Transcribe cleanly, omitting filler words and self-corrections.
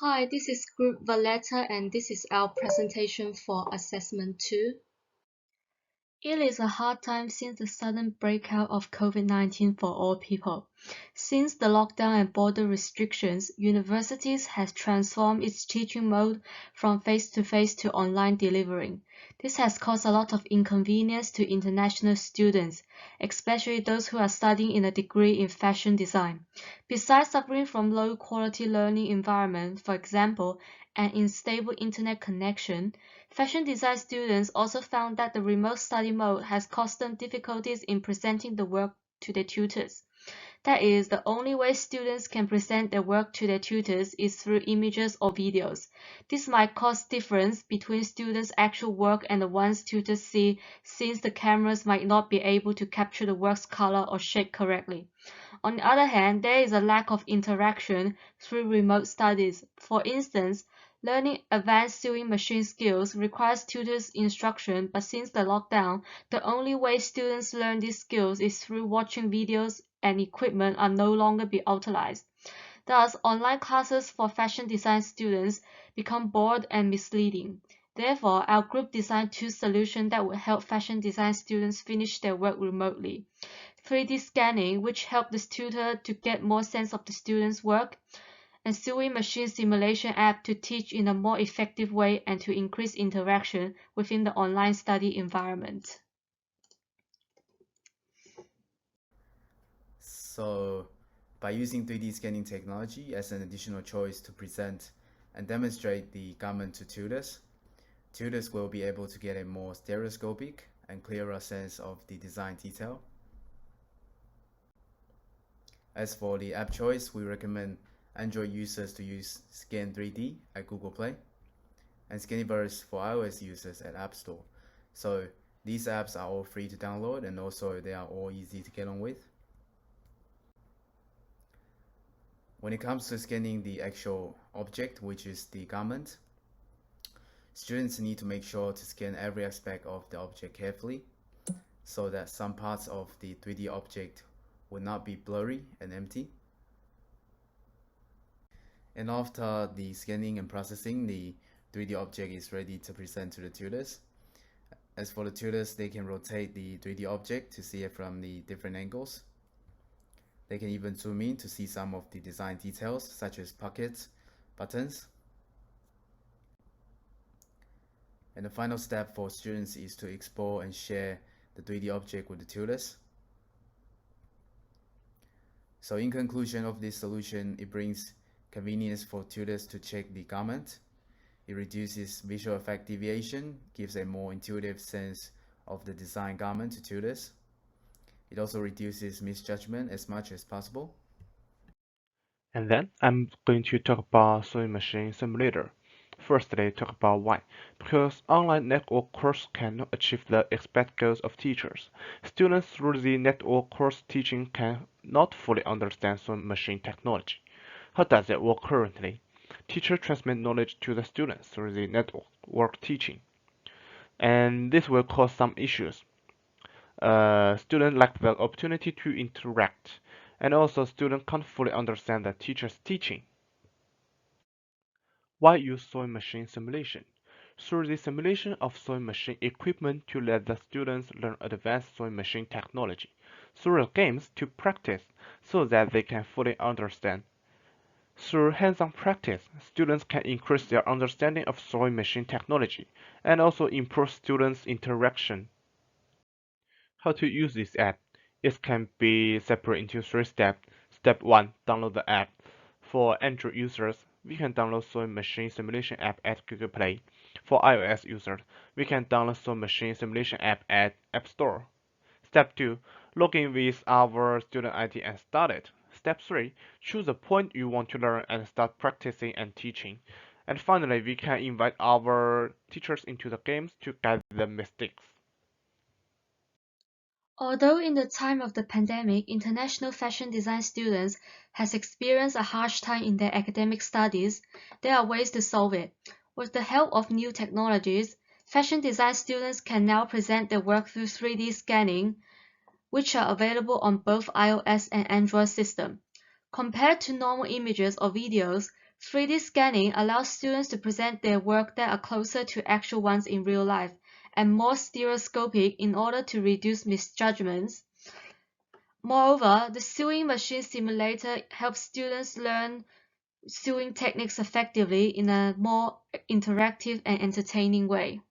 Hi, this is Group Valletta and this is our presentation for Assessment 2. It is a hard time since the sudden breakout of COVID-19 for all people. Since the lockdown and border restrictions, universities have transformed its teaching mode from face-to-face to online delivering. This has caused a lot of inconvenience to international students, especially those who are studying in a degree in fashion design. Besides suffering from low-quality learning environment, for example, an unstable internet connection, fashion design students also found that the remote study mode has caused them difficulties in presenting the work to their tutors. That is, the only way students can present their work to their tutors is through images or videos. This might cause difference between students' actual work and the ones tutors see, since the cameras might not be able to capture the work's color or shape correctly. On the other hand, there is a lack of interaction through remote studies. For instance, learning advanced sewing machine skills requires tutors' instruction, but since the lockdown, the only way students learn these skills is through watching videos and equipment are no longer be utilized. Thus, online classes for fashion design students become bored and misleading. Therefore, our group designed two solutions that will help fashion design students finish their work remotely. 3D scanning, which helped the tutor to get more sense of the student's work, and sewing machine simulation app to teach in a more effective way and to increase interaction within the online study environment. So, by using 3D scanning technology as an additional choice to present and demonstrate the garment to tutors, tutors will be able to get a more stereoscopic and clearer sense of the design detail. As for the app choice, we recommend Android users to use Scan 3D at Google Play and Scaniverse for iOS users at App Store. So these apps are all free to download and also they are all easy to get on with. When it comes to scanning the actual object, which is the garment, students need to make sure to scan every aspect of the object carefully so that some parts of the 3D object will not be blurry and empty. And after the scanning and processing, the 3D object is ready to present to the tutors. As for the tutors, they can rotate the 3D object to see it from the different angles. They can even zoom in to see some of the design details, such as pockets, buttons. And the final step for students is to export and share the 3D object with the tutors. So in conclusion of this solution, it brings convenience for tutors to check the garment. It reduces visual effect deviation, gives a more intuitive sense of the design garment to tutors. It also reduces misjudgment as much as possible. And then I'm going to talk about sewing machine simulator. Firstly, talk about why. Because online network course cannot achieve the expected goals of teachers. Students through the network course teaching can not fully understand sewing machine technology. How does it work currently? Teachers transmit knowledge to the students through the network teaching. And this will cause some issues. Students lack the opportunity to interact, and also students can't fully understand the teacher's teaching. Why use sewing machine simulation? Through the simulation of sewing machine equipment to let the students learn advanced sewing machine technology. Through games to practice so that they can fully understand. Through hands-on practice, students can increase their understanding of sewing machine technology and also improve students' interaction. How to use this app? It can be separated into 3 steps. Step 1. Download the app. For Android users, we can download Sewing Machine Simulation app at Google Play. For iOS users, we can download Sewing Machine Simulation app at App Store. Step 2. Log in with our student ID and start it. Step 3. Choose a point you want to learn and start practicing and teaching. And finally, we can invite our teachers into the games to guide the mistakes. Although in the time of the pandemic, international fashion design students has experienced a harsh time in their academic studies, there are ways to solve it. With the help of new technologies, fashion design students can now present their work through 3D scanning, which are available on both iOS and Android systems. Compared to normal images or videos, 3D scanning allows students to present their work that are closer to actual ones in real life and more stereoscopic in order to reduce misjudgments. Moreover, the sewing machine simulator helps students learn sewing techniques effectively in a more interactive and entertaining way.